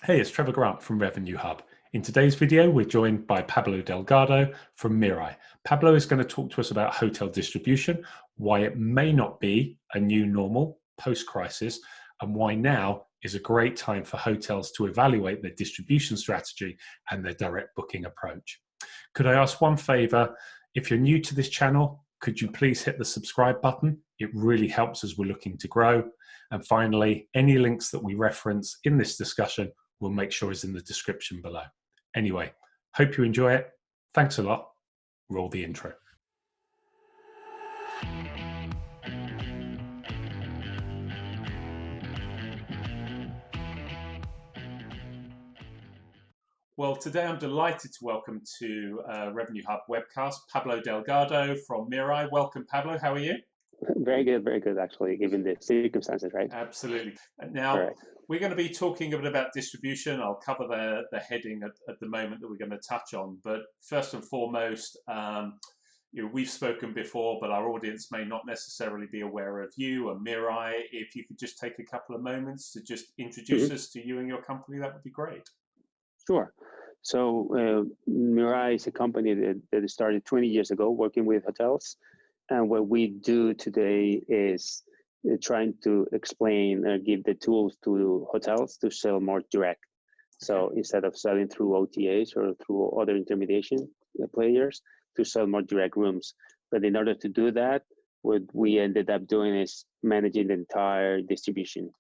Hey, it's Trevor Grant from Revenue Hub. In today's video, we're joined by Pablo Delgardo from Mirai. Pablo is going to talk to us about hotel distribution, why it may not be a new normal post-crisis, and why now is a great time for hotels to evaluate their distribution strategy and their direct booking approach. Could I ask one favor? If you're new to this channel, could you please hit the subscribe button? It really helps as we're looking to grow. And finally, any links that we reference in this discussion we'll make sure is in the description below. Anyway, hope you enjoy it. Thanks a lot. Roll the intro. Well, today I'm delighted to welcome to Revenue Hub webcast, Pablo Delgardo from Mirai. Welcome, Pablo. How are you? Very good, actually, given the circumstances, right? Absolutely. Now, we're going to be talking a bit about distribution. I'll cover the heading at the moment that we're going to touch on. But first and foremost, we've spoken before, but our audience may not necessarily be aware of you and Mirai. If you could just take a couple of moments to just introduce us to you and your company, that would be great. Sure. So Mirai is a company that started 20 years ago working with hotels. And what we do today is trying to explain or give the tools to hotels to sell more direct. So instead of selling through OTAs or through other intermediation players, to sell more direct rooms. But in order to do that, what we ended up doing is managing the entire distribution,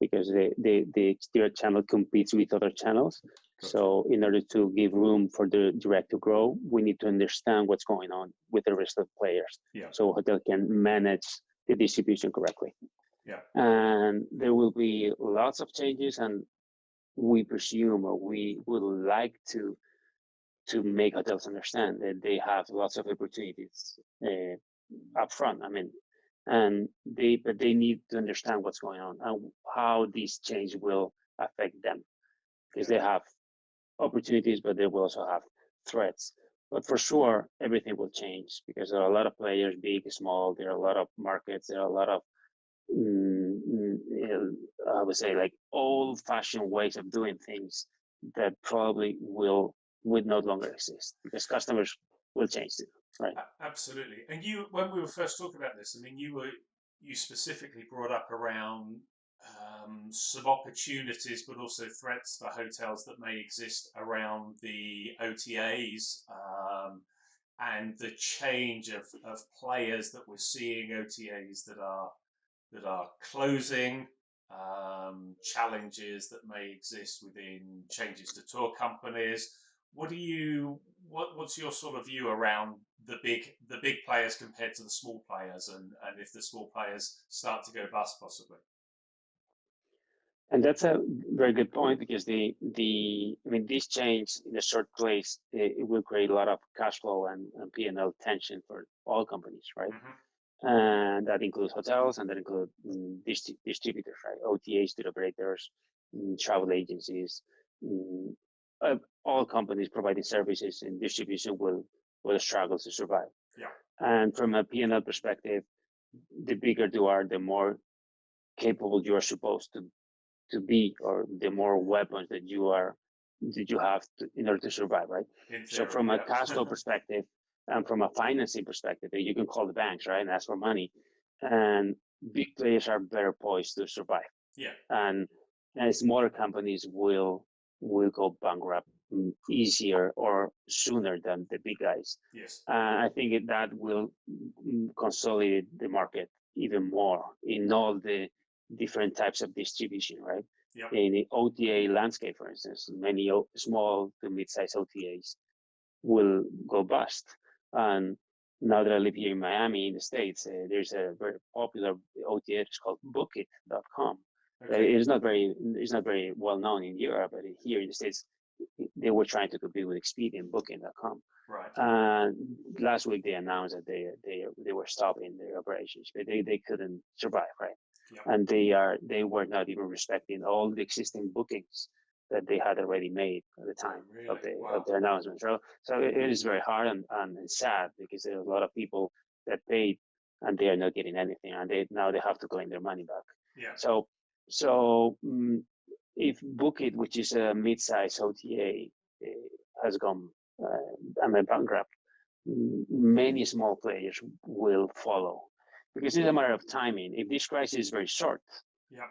because the direct channel competes with other channels. So in order to give room for the direct to grow, we need to understand what's going on with the rest of the players. So a hotel can manage the distribution correctly. And there will be lots of changes, and we presume, or we would like to make hotels understand that they have lots of opportunities up front. I mean, but they need to understand what's going on and how this change will affect them, because they have opportunities, but they will also have threats. But for sure, everything will change, because there are a lot of players, big, small. There are a lot of markets. There are a lot of, I would say, like old-fashioned ways of doing things that probably would no longer exist, because customers will change too. Right. Absolutely. And you, when we were first talking about this, I mean, you specifically brought up around some opportunities, but also threats for hotels that may exist around the OTAs and the change of players that we're seeing, OTAs that are closing, challenges that may exist within changes to tour companies. What's your sort of view around the big players compared to the small players, and if the small players start to go bust possibly? And that's a very good point, because I mean, this change in a short place, it will create a lot of cash flow and P&L tension for all companies, right? And that includes hotels, and that includes distributors, right? OTAs, tour operators, travel agencies. All companies providing services in distribution will struggle to survive. And from a P&L perspective, the bigger you are, the more capable you are supposed to be, or the more weapons that you have in order to survive, right? So from a cash flow perspective and from a financing perspective, you can call the banks, right, and ask for money. And big players are better poised to survive. And smaller companies will go bankrupt easier or sooner than the big guys. I think that will consolidate the market even more in all the different types of distribution, right? In the OTA landscape, for instance, many small to mid-sized OTAs will go bust. And now that I live here in Miami, in the States, there's a very popular OTA. It's called Bookit.com. It's not very well known in Europe, but here in the States, they were trying to compete with Expedia and Booking.com. And last week they announced that they were stopping their operations, but they couldn't survive, right? And they were not even respecting all the existing bookings that they had already made at the time of the announcement. So it is very hard and sad, because there are a lot of people that paid and they are not getting anything, and now they have to claim their money back. So if Book It, which is a mid-size OTA, has gone bankrupt, many small players will follow, because it's a matter of timing. If this crisis is very short,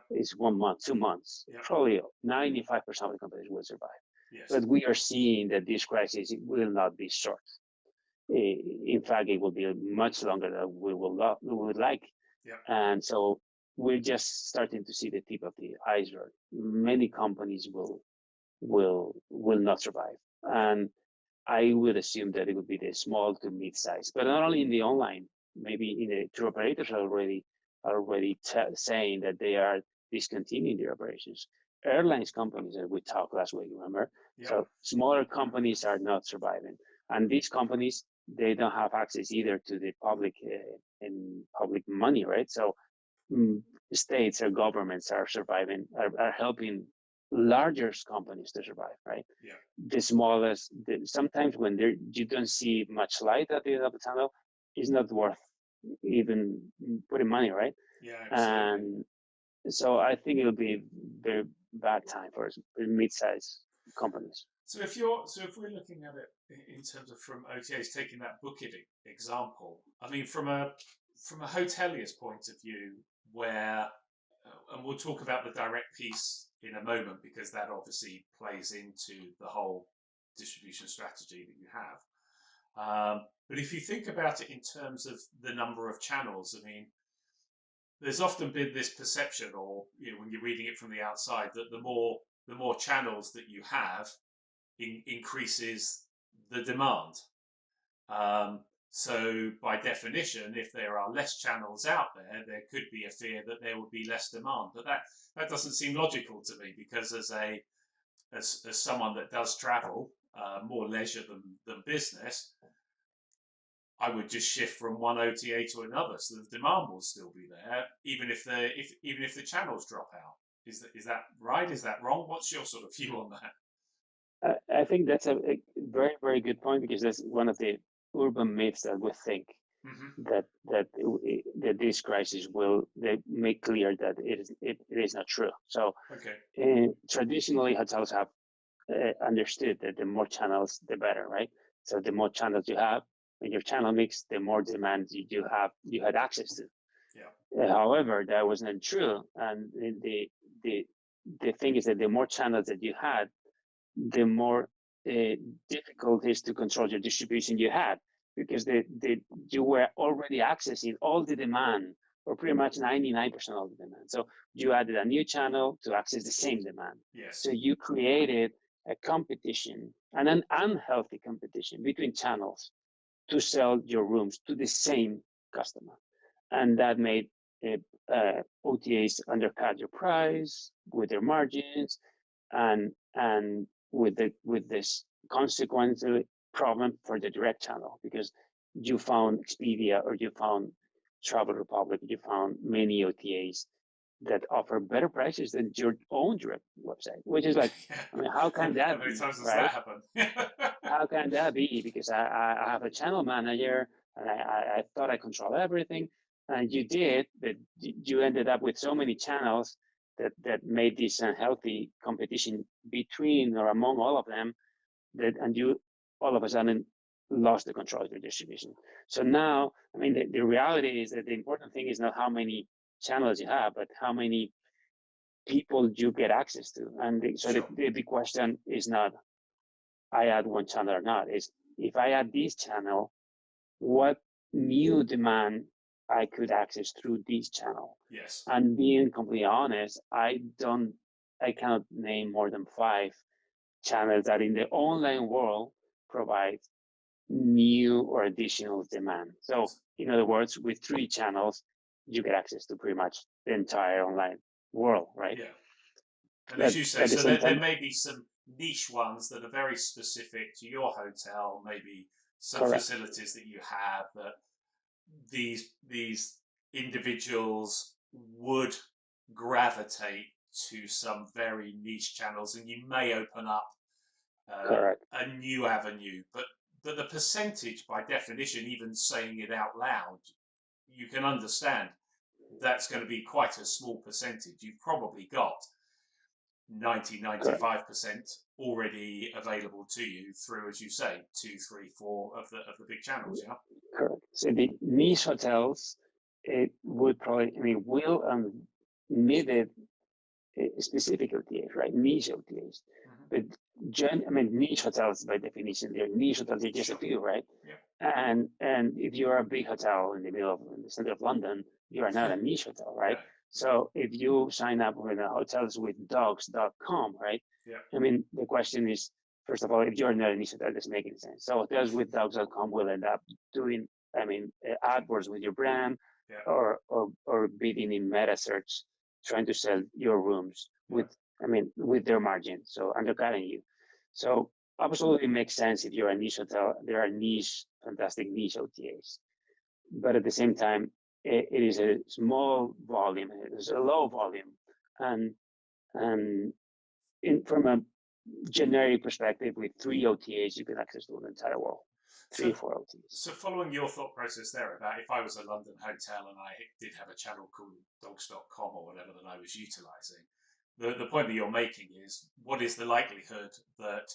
it's 1 month, 2 months, probably 95% of the companies will survive. Yes. But we are seeing that this crisis will not be short. In fact, it will be much longer than we would like. And so we're just starting to see the tip of the iceberg. Many companies will not survive. And I would assume that it would be the small to mid-size, but not only in the online, maybe in the tour operators are already saying that they are discontinuing their operations. Airlines companies that we talked last week, remember? So smaller companies are not surviving. And these companies, they don't have access either to the public and public money, right? So states or governments are surviving, are helping larger companies to survive, right? The smallest, sometimes when you don't see much light at the end of the tunnel, it's not worth even putting money, right? And so I think it'll be a very bad time for mid-sized companies. So if we're looking at it in terms of from OTAs, taking that Book It example, I mean, from a hotelier's point of view, where and we'll talk about the direct piece in a moment, because that obviously plays into the whole distribution strategy that you have. But if you think about it in terms of the number of channels, I mean, there's often been this perception, or when you're reading it from the outside, that the more channels that you have increases the demand. So by definition, if there are less channels out there, there could be a fear that there would be less demand. But that doesn't seem logical to me, because as someone that does travel, more leisure than business, I would just shift from one OTA to another, so the demand will still be there, even if the channels drop out. Is that right? Is that wrong? What's your sort of view on that? I think that's a very, very good point, because that's one of the urban myths that we think that this crisis will make clear that it is not true. So traditionally, hotels have understood that the more channels, the better, right? So the more channels you have in your channel mix, the more demand you had access to. However, that was not true, and the thing is that the more channels that you had, the more difficult it is to control your distribution you had, because you were already accessing all the demand, or pretty much 99% of the demand. So you added a new channel to access the same demand. So you created a competition, and an unhealthy competition between channels to sell your rooms to the same customer. And that made OTAs undercut your price with their margins, and with this consequential problem for the direct channel, because you found Expedia, or you found Travel Republic, you found many OTAs that offer better prices than your own direct website, which is like, I mean, how can that be? How many times does that happen? How can that be? Because I have a channel manager, and I thought I control everything, and you did, but you ended up with so many channels that made this unhealthy competition between or among all of them, and you all of a sudden lost the control of your distribution. So now, I mean, the reality is that the important thing is not how many channels you have, but how many people you get access to. And the big question is not, I add one channel or not, is if I add this channel, what new demand I could access through this channel. And being completely honest, I cannot name more than 5 channels that in the online world provide new or additional demand. So in other words, with 3 channels, you get access to pretty much the entire online world, right? And as you say, so there may be some niche ones that are very specific to your hotel, maybe some facilities that you have, that these individuals would gravitate to some very niche channels, and you may open up a new avenue. But the percentage, by definition, even saying it out loud, you can understand that's going to be quite a small percentage. You've probably got 95% already available to you through, as you say, 2, 3, 4 of the big channels. Yeah. Correct. So the niche hotels, it would probably, will need it specific OTAs, right? Niche OTAs. But niche hotels by definition, they're niche hotels. They're just a few, right? Yeah. And if you're a big hotel in the center of London, you are not a niche hotel, right? Yeah. So if you sign up with hotels with dogs.com, right? Yeah. The question is, first of all, if you're not a niche hotel, it doesn't make any sense. So hotels with dogs.com will end up doing, AdWords with your brand, yeah. or bidding in meta search, trying to sell your rooms with their margin, so undercutting you. So absolutely makes sense if you're a niche hotel. There are fantastic niche OTAs, but at the same time, it is a small volume. It is a low volume, and from a generic perspective, with 3 OTAs, you can access the entire world. 3 or 4 OTAs. So following your thought process there about if I was a London hotel and I did have a channel called dogs.com or whatever that I was utilizing, the point that you're making is, what is the likelihood that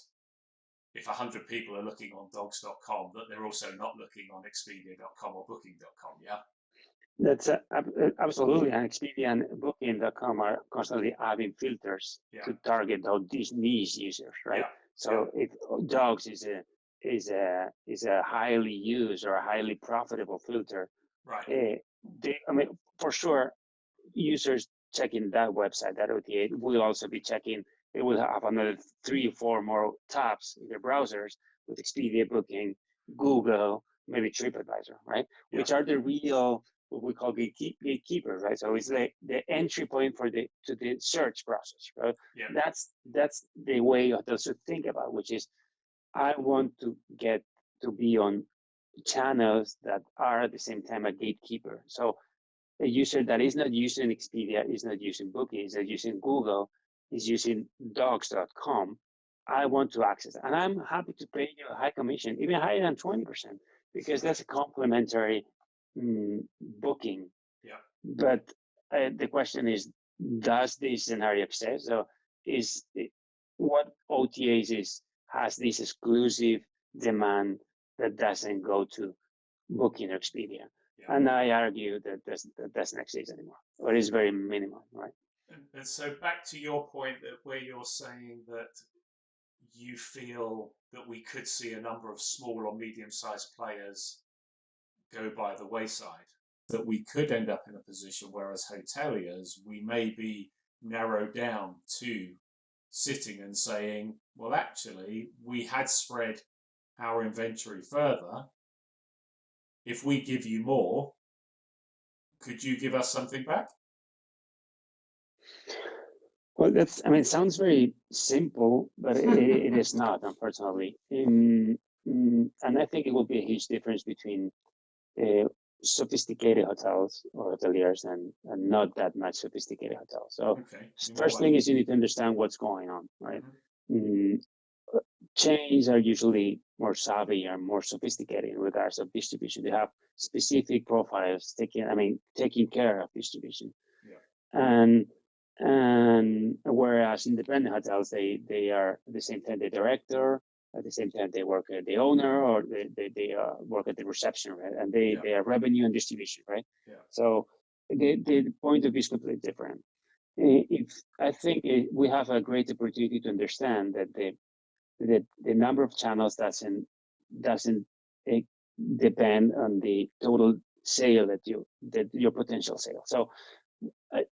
if 100 people are looking on dogs.com, that they're also not looking on expedia.com or booking.com, yeah? That's absolutely. And Expedia and Booking.com are constantly adding filters to target these niche users, right? Yeah. So if dogs is a highly used or a highly profitable filter, right? For sure, users checking that website, that OTA, will also be checking. They will have another 3 or 4 more tabs in their browsers with Expedia, Booking, Google, maybe TripAdvisor, right? Yeah. Which are the real, what we call gatekeepers, right? So it's the entry point to the search process, right? Yeah. That's the way hotels should think about, which is, I want to get to be on channels that are at the same time a gatekeeper. So a user that is not using Expedia, is not using Booking, is not using Google, is using dogs.com, I want to access that. And I'm happy to pay you a high commission, even higher than 20%, because that's a complimentary booking. Yeah. But the question is, does this scenario exist? So what OTAs has this exclusive demand that doesn't go to Booking or Expedia? Yeah. And I argue that doesn't exist anymore, or is very minimal, right? And so back to your point, that where you're saying that you feel that we could see a number of small or medium-sized players go by the wayside, that we could end up in a position where, as hoteliers, we may be narrowed down to sitting and saying, well, actually, we had spread our inventory further. If we give you more, could you give us something back? Well, it sounds very simple, but it is not, unfortunately. And I think it will be a huge difference between sophisticated hotels or hoteliers and not that much sophisticated hotels. So first thing is, you need to understand what's going on, right? Chains are usually more savvy and more sophisticated in regards of distribution. They have specific profiles taking care of distribution. Yeah. And whereas independent hotels, they are at the same time the director, at the same time they work at the owner, or they work at the reception, right? And they are revenue and distribution, right? Yeah. So the point of view is completely different. I think we have a great opportunity to understand that the number of channels doesn't depend on the total sale that your potential sale. So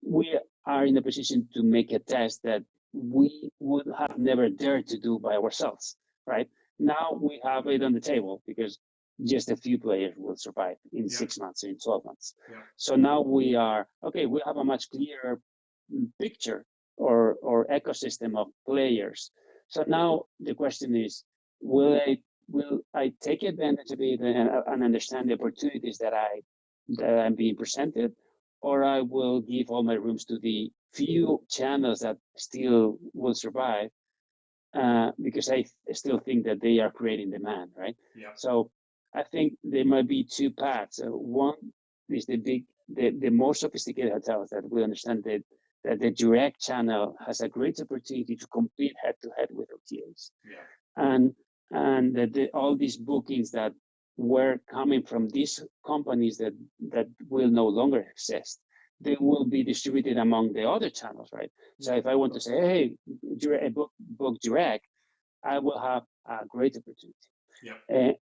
we are in a position to make a test that we would have never dared to do by ourselves, right? Now we have it on the table because just a few players will survive in 6 months, in 12 months. Yeah. So now we have a much clearer picture or ecosystem of players. So now the question is, will I take advantage of it and understand the opportunities that I'm being presented, or I will give all my rooms to the few channels that still will survive, because I still think that they are creating demand, right? Yeah. So I think there might be 2 paths. One is the more sophisticated hotels that will understand that that the direct channel has a great opportunity to compete head-to-head with OTAs. And that all these bookings that were coming from these companies that will no longer exist, they will be distributed among the other channels, right? So if I want to say, hey, book direct, I will have a great opportunity.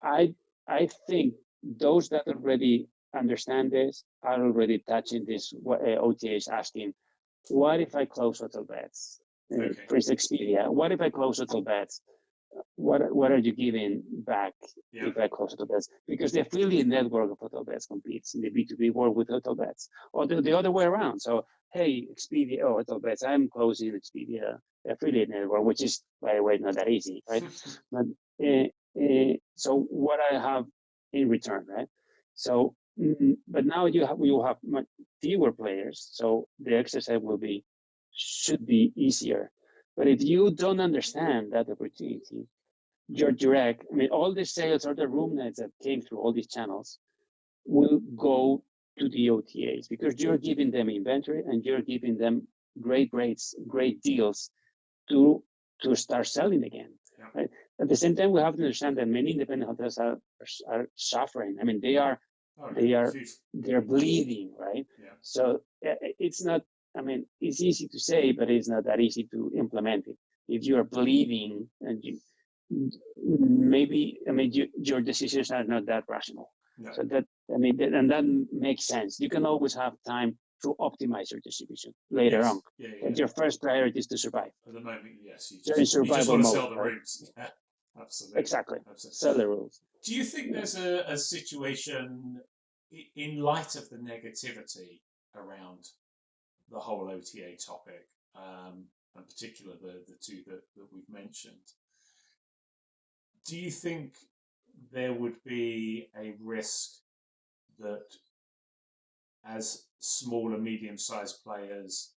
I think those that already understand this are already touching this. OTA is asking, what if I close hotel beds? For Expedia, what if I close hotel beds? What are you giving back if I close hotel beds? Because the affiliate network of hotel beds competes in the B2B world with hotel beds, or the other way around. So, hey, Expedia, hotel beds, I'm closing Expedia affiliate network, which is, by the way, not that easy, right? But so what I have in return, right? So, but now you have much fewer players, so the exercise should be easier. But if you don't understand that opportunity, your direct, all the sales or the room nights that came through all these channels will go to the OTAs because you're giving them inventory and you're giving them great rates, great deals to start selling again. Right? At the same time, we have to understand that many independent hotels are suffering. They're bleeding, right? So it's not. It's easy to say, but it's not that easy to implement it. If you are bleeding and your decisions are not that rational. So that makes sense. You can always have time to optimize your distribution later on. But your first priority is to survive. At the moment, yes. You're in survival mode. Sell the rooms. Yeah, absolutely. Exactly. Sell the rooms. Do you think there's a situation, in light of the negativity around the whole OTA topic, and particular the two that we've mentioned, do you think there would be a risk that as small and medium-sized players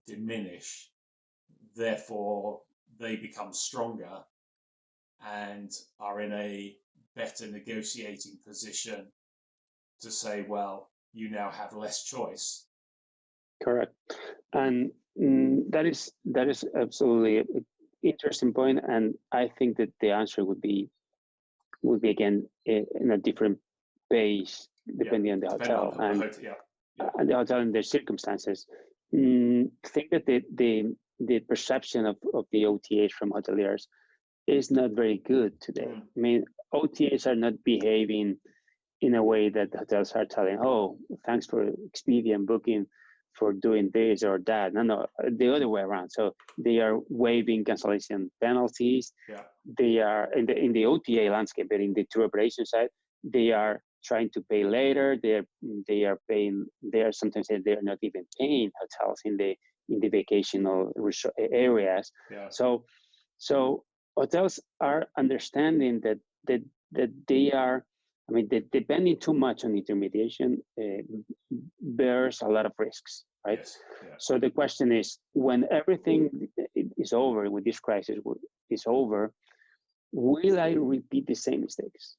diminish, therefore they become stronger and are in a better negotiating position to say, well, you now have less choice? Correct. And that is absolutely an interesting point, and I think that the answer would be again in a different pace depending on the hotel and the hotel and their circumstances. Think that the perception of the OTAs from hoteliers is not very good today. OTAs are not behaving in a way that the hotels are telling, oh, thanks for Expedia and Booking for doing this or that. No, the other way around. So they are waiving cancellation penalties. They are in the OTA landscape, but in the tour operation side, they are trying to pay later. They are paying. They are sometimes they are not even paying hotels in the vacational areas. So hotels are understanding that they are. That depending too much on intermediation bears a lot of risks, right? So the question is, when everything is over, when this crisis is over, will I repeat the same mistakes?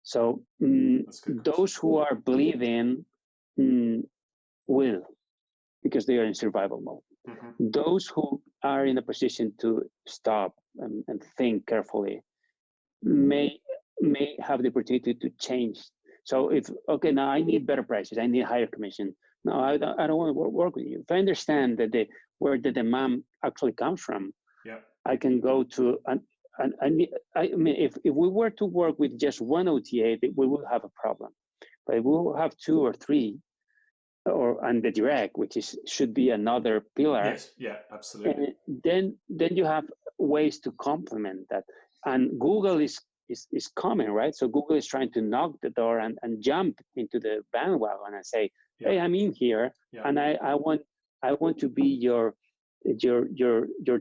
So those who are bleeding will, because they are in survival mode. Those who are in a position to stop and think carefully may have the opportunity to change. So if, okay, now I need better prices, I need higher commission. No, I don't want to work with you. If I understand that where the demand actually comes from, I can go to, if we were to work with just one OTA, we will have a problem. But if we will have two or three, and the direct, which should be another pillar. Absolutely. Then you have ways to complement that. And Google is coming, right? So Google is trying to knock the door and jump into the bandwagon and say, hey, I'm in here, and I want to be your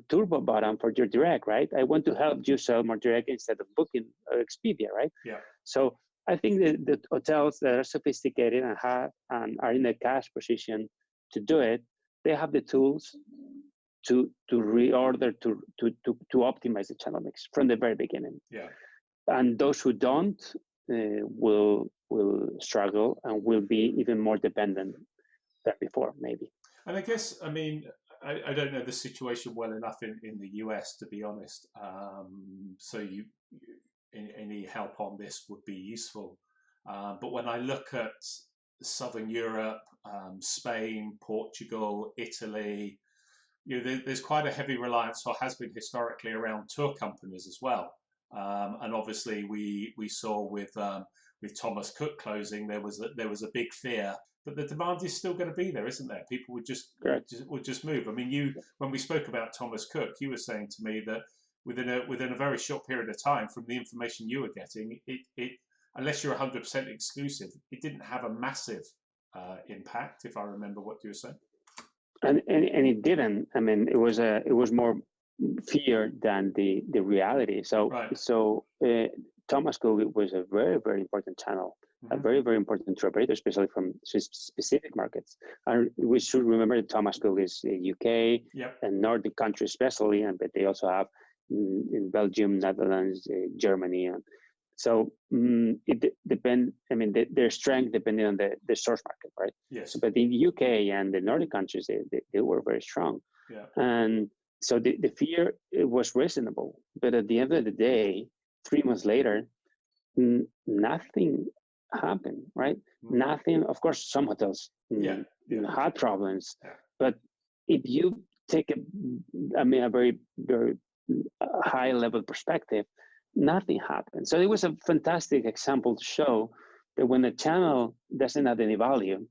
turbo button for your direct, right? I want to help you sell more direct instead of Booking Expedia, right? So I think that the hotels that are sophisticated and are in a cash position to do it, they have the tools to reorder, to optimize the channel mix from the very beginning. And those who don't will struggle and will be even more dependent than before, maybe. And I guess, I don't know the situation well enough in the US, to be honest. So any help on this would be useful. But when I look at Southern Europe, Spain, Portugal, Italy, there's quite a heavy reliance, or has been historically, around tour companies as well. And obviously, we saw with Thomas Cook closing, there was a big fear, but the demand is still going to be there, isn't there? People would just move. I mean, when we spoke about Thomas Cook, you were saying to me that within a very short period of time, from the information you were getting, it unless you're 100% exclusive, it didn't have a massive impact, if I remember what you were saying. And it didn't. I mean, it was more fear than the reality. So right. Thomas Cook was a very, very important channel, a very, very important tour operator, especially from specific markets. And we should remember that Thomas Cook is the UK and Nordic countries especially, but they also have in Belgium, Netherlands, Germany, and so it depends. I mean, their strength depending on the source market, right? Yes. But in the UK and the Nordic countries, they were very strong. Yeah. And so the fear, it was reasonable. But at the end of the day, 3 months later, nothing happened, right? Nothing. Of course, some hotels had problems. Yeah. But if you take a very, very high level perspective, nothing happened. So it was a fantastic example to show that when a channel doesn't add any value,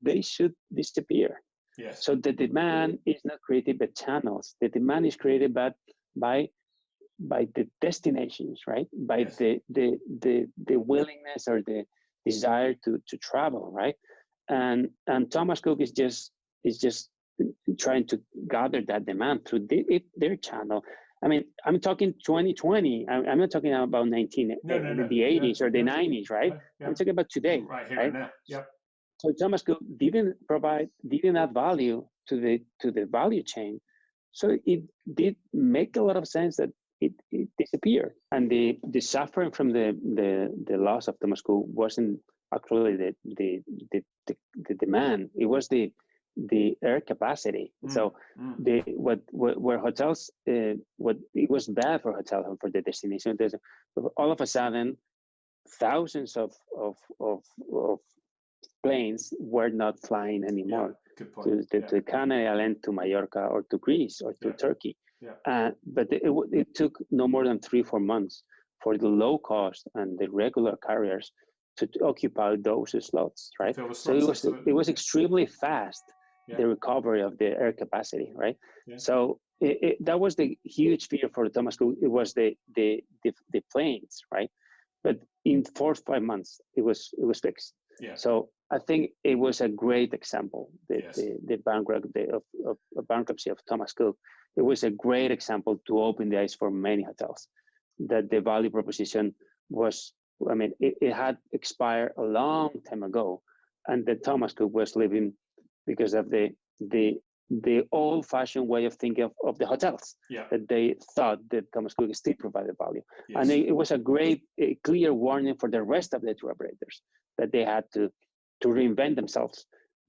they should disappear. Yes. So the demand is not created by channels. The demand is created by the destinations, right? By the willingness or the desire to travel, right? And Thomas Cook is just trying to gather that demand through their channel. I mean, I'm talking 2020. I'm not talking about the 80s or the 90s, right? Yeah. I'm talking about today. Right here and now. Yep. So Thomas Cook didn't add value to the value chain. So it did make a lot of sense that it disappeared. And the suffering from the loss of Thomas Cook wasn't actually the demand. It was the air capacity. So where hotels, what it was bad for hotels and for the destination. All of a sudden, thousands of planes were not flying anymore to Canary Island, to Mallorca, or to Greece, or to Turkey. Yeah. But it took no more than 3-4 months for the low cost and the regular carriers to occupy those slots, right? So it was extremely fast. Yeah. The recovery of the air capacity, right? Yeah. So that was the huge fear for Thomas Cook. It was the planes, right? But in 4 or 5 months, it was fixed. Yeah. So I think it was a great example. The bankruptcy of Thomas Cook. It was a great example to open the eyes for many hotels. That the value proposition was, I mean, it had expired a long time ago, and that Thomas Cook was living because of the old-fashioned way of thinking of the hotels, that they thought that Thomas Cook still provided value. Yes. And it was a clear warning for the rest of the tour operators that they had to reinvent themselves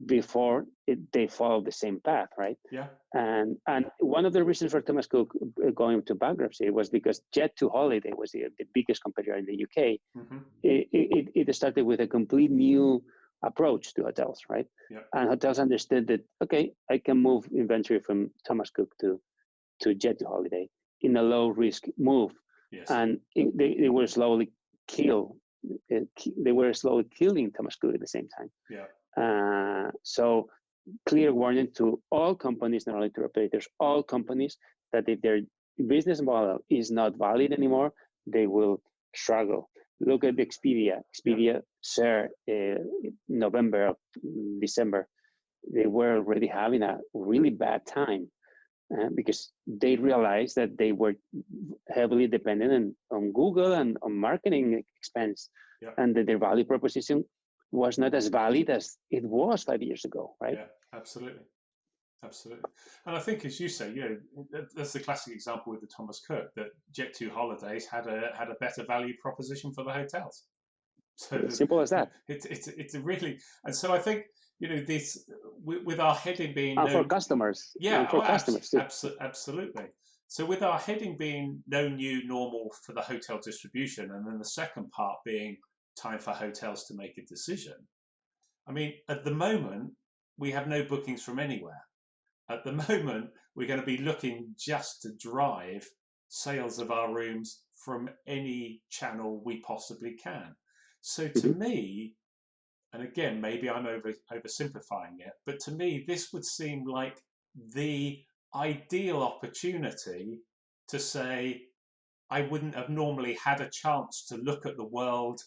before they follow the same path, right? Yeah. And one of the reasons for Thomas Cook going to bankruptcy was because Jet2Holiday was the biggest competitor in the UK. Mm-hmm. It started with a complete new approach to hotels, right? Yeah. And hotels understood that, okay, I can move inventory from Thomas Cook to Jet2Holiday in a low risk move. Yes. And they were slowly killing Thomas Cook at the same time. Yeah. So clear warning to all companies, not only to operators, all companies, that if their business model is not valid anymore, they will struggle. Look at Expedia. Share November, December, they were already having a really bad time because they realized that they were heavily dependent on Google and on marketing expense, and that their value proposition was not as valid as it was 5 years ago, right? Yeah, absolutely. Absolutely. And I think, as you say, that's the classic example with the Thomas Cook, that Jet2Holidays had a better value proposition for the hotels. So simple as that. It's a really, and so I think, this with our heading being and for customers, customers too. Absolutely. So with our heading being no new normal for the hotel distribution, and then the second part being time for hotels to make a decision. I mean, at the moment, we have no bookings from anywhere. At the moment, we're going to be looking just to drive sales of our rooms from any channel we possibly can. So to me, and again, maybe I'm oversimplifying it, but to me, this would seem like the ideal opportunity to say, I wouldn't have normally had a chance to look at the world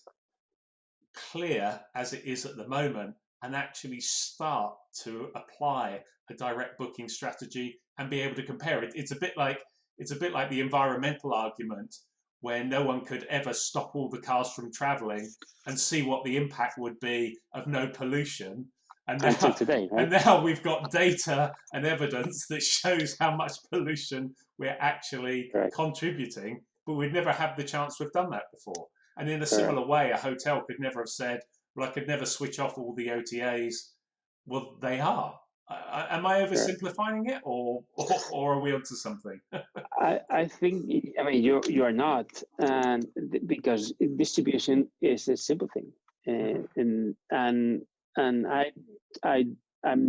clear as it is at the moment and actually start to apply a direct booking strategy and be able to compare it. It's a bit like the environmental argument, where no one could ever stop all the cars from traveling and see what the impact would be of no pollution. And now, until today, right? And now we've got data and evidence that shows how much pollution we're actually contributing, but we'd never had the chance to have done that before. And in a similar way, a hotel could never have said, well, I could never switch off all the OTAs. Well, they are. Am I oversimplifying it, or are we onto something? I think, I mean, you are not, and because distribution is a simple thing, and I'm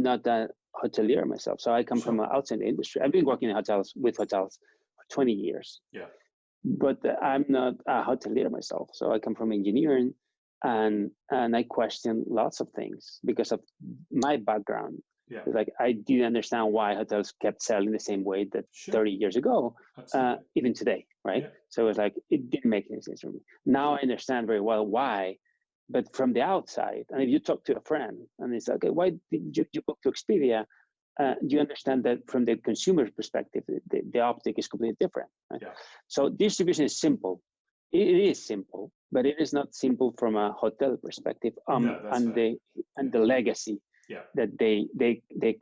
not a hotelier myself, so I come from an outside industry. I've been working in with hotels for 20 years. Yeah. But I'm not a hotelier myself, so I come from engineering, and I question lots of things because of my background. Yeah. Like, I didn't understand why hotels kept selling the same way that 30 years ago, even today, right? Yeah. So it's like, it didn't make any sense for me. Now I understand very well why, but from the outside, and if you talk to a friend and it's like, okay, why did you book to Expedia? You understand that from the consumer's perspective, the optic is completely different. Right? Yeah. So distribution is simple. It is simple, but it is not simple from a hotel perspective, and the legacy that they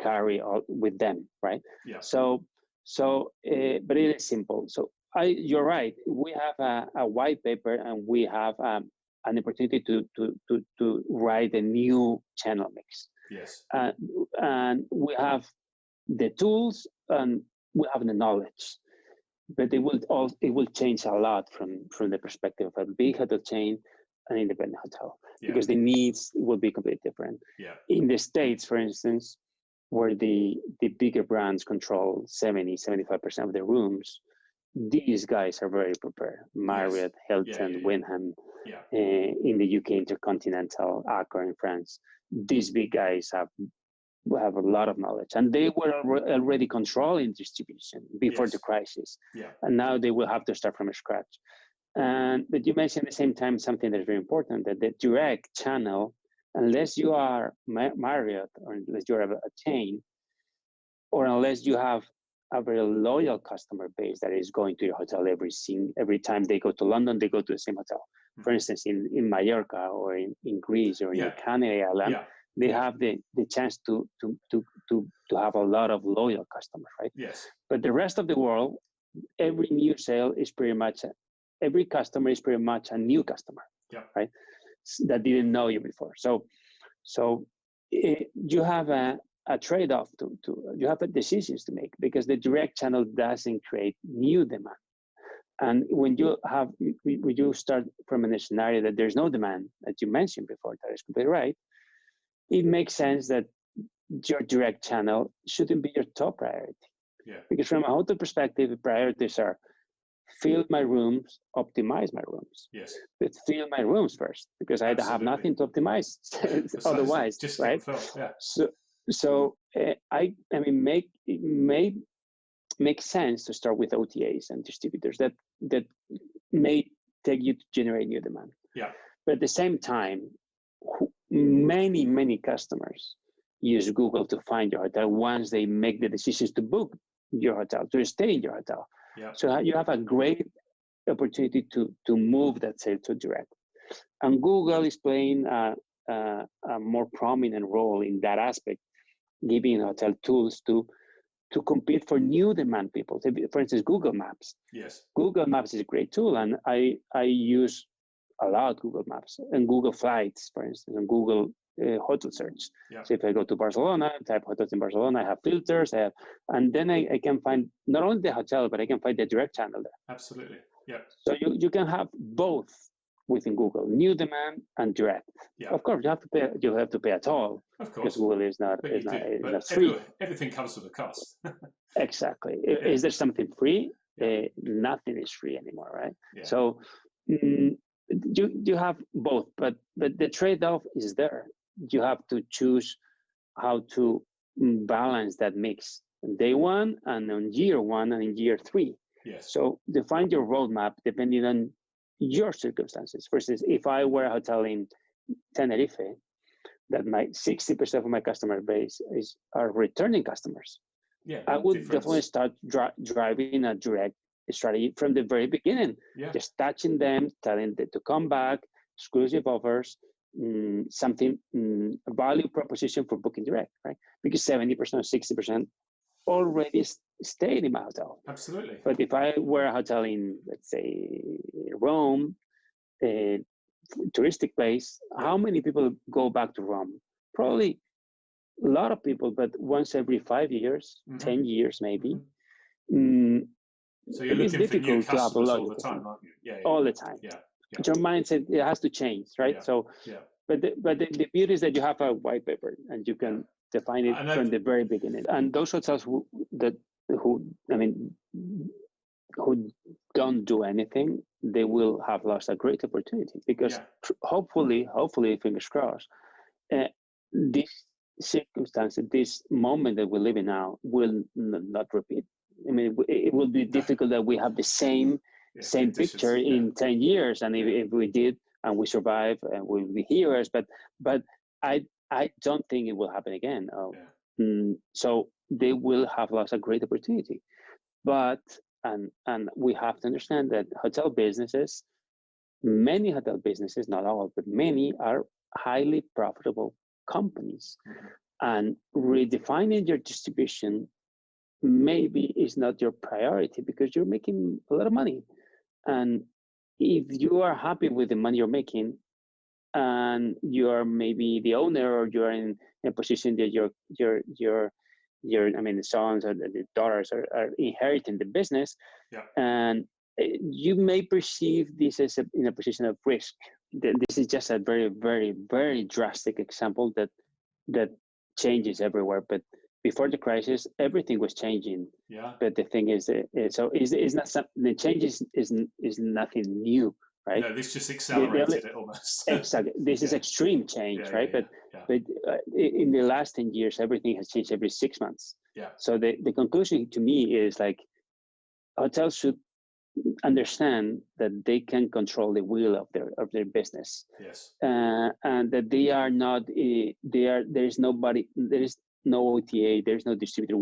carry with them, right? Yeah. But it is simple. So you're right. We have a white paper, and we have an opportunity to write a new channel mix. Yes. And we have the tools and we have the knowledge, but it will change a lot from the perspective of a big hotel chain and independent hotel, because the needs will be completely different. Yeah. In the States, for instance, where the bigger brands control 70-75% of the rooms, these guys are very prepared. Marriott, Hilton, Wyndham, in the UK, Intercontinental, Accor in France. These big guys have a lot of knowledge, and they were already controlling distribution before the crisis. Yeah. And now they will have to start from scratch. But you mentioned at the same time something that's very important, that the direct channel, unless you are Marriott, or unless you're a chain, or unless you have a very loyal customer base that is going to your hotel every time they go to London, they go to the same hotel. Mm-hmm. For instance, in Mallorca, or in Greece, or in the Canary Island, they have the chance to have a lot of loyal customers, right? Yes. But the rest of the world, every new sale is pretty much, every customer is pretty much a new customer, right? That didn't know you before. So you have a trade-off you have decisions to make, because the direct channel doesn't create new demand. And when you start from a scenario that there's no demand, that you mentioned before, that is completely right, it makes sense that your direct channel shouldn't be your top priority. Yeah. Because from a hotel perspective, the priorities are fill my rooms, optimize my rooms. Yes. But fill my rooms first, because I have nothing to optimize otherwise, just right? So I mean, it make sense to start with OTAs and distributors that may take you to generate new demand. Yeah. But at the same time, many customers use Google to find your hotel once they make the decisions to book your hotel, to stay in your hotel. Yeah. So you have a great opportunity to move that sale to direct. And Google is playing a more prominent role in that aspect, giving hotel tools to compete for new demand people. For instance, Google Maps. Yes. Google Maps is a great tool, and I use a lot Google Maps and Google Flights, for instance, and Google hotel search. Yeah. So if I go to Barcelona, type hotels in Barcelona, I have filters, and then I can find not only the hotel, but I can find the direct channel there. Absolutely. Yeah. So you can have both within Google, new demand and direct. Yeah. Of course, you have to pay a toll. Of course. Because Google is not free. Everything comes with a cost. Exactly. Yeah. Is there something free? Yeah. Nothing is free anymore, right? Yeah. So you have both, but the trade-off is there. You have to choose how to balance that mix on day one and on year one and in year three. Yes. So define your roadmap depending on your circumstances. For instance, if I were a hotel in Tenerife, that my 60% of my customer base are returning customers. Yeah, I would definitely start driving a direct strategy from the very beginning. Yeah. Just touching them, telling them to come back, exclusive offers, something, a value proposition for booking direct, right? Because 70% or 60% already stayed in my hotel. Absolutely. But if I were a hotel in, let's say, Rome, a touristic place, how many people go back to Rome? Probably a lot of people, but once every 5 years, 10 years maybe. So you're looking for new customers all the time, aren't you? Yeah. All the time. Yeah. Your mindset, it has to change, right? Yeah. So, but the beauty is that you have a white paper and you can define it from the very beginning. And those hotels who don't do anything, they will have lost a great opportunity because hopefully, fingers crossed, this circumstance, this moment that we live in now will not repeat. I mean, it will be difficult that we have the same picture in 10 years. And if we did and we survive, we'll be heroes. But I don't think it will happen again. So they will have lost a great opportunity. But, and we have to understand that hotel businesses, many hotel businesses, not all, but many are highly profitable companies. And redefining your distribution maybe is not your priority because you're making a lot of money. And if you are happy with the money you're making and you are maybe the owner or you're in a position that your the sons or the daughters are inheriting the business, and you may perceive this as in a position of risk. This is just a very, very, very drastic example that changes everywhere. But before the crisis, everything was changing. Yeah. But the thing is, it's not the change is nothing new, right? No, this just accelerated it almost. Exactly. This is extreme change, right? But in the last 10 years, everything has changed every 6 months. Yeah. So the conclusion to me is like hotels should understand that they can control the wheel of their business. Yes. And that they are not there is no OTA, there's no distributor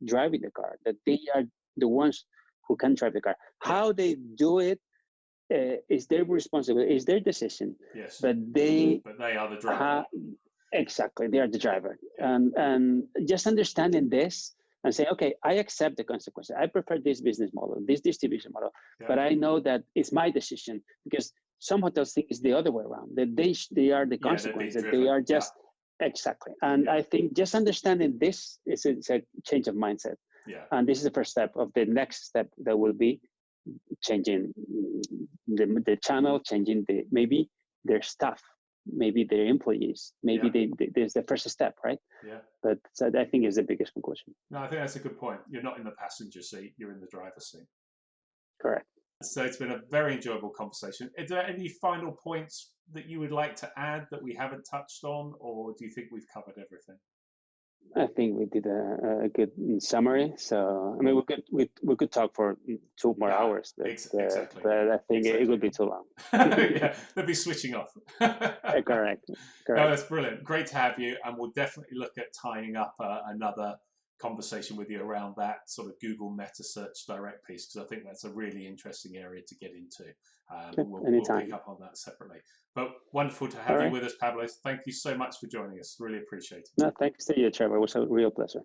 driving the car, that they are the ones who can drive the car. How they do it is their responsibility, is their decision. Yes. But they are the driver. Exactly, they are the driver. And just understanding this and say, okay, I accept the consequences. I prefer this business model, this distribution model, but I know that it's my decision because some hotels think it's the other way around, that they are the consequence, that they are just exactly. And I think just understanding this is a change of mindset. Yeah. And this is the first step of the next step that will be changing the channel, changing maybe their staff, maybe their employees, maybe there's the first step, right? Yeah. But so I think is the biggest conclusion. No, I think that's a good point. You're not in the passenger seat, you're in the driver's seat. Correct. So it's been a very enjoyable conversation. Is there any final points that you would like to add that we haven't touched on, or do you think we've covered everything? I think we did a good summary. So I mean, we could talk for 2 more hours, but, exactly. But I think it would be too long. Yeah, they'll be switching off. Correct. No, that's brilliant. Great to have you, and we'll definitely look at tying up another conversation with you around that sort of Google meta search direct piece, because I think that's a really interesting area to get into. We'll pick up on that separately. But wonderful to have you with us, Pablo. Thank you so much for joining us. Really appreciate it. No, thanks to you, Trevor. It was a real pleasure.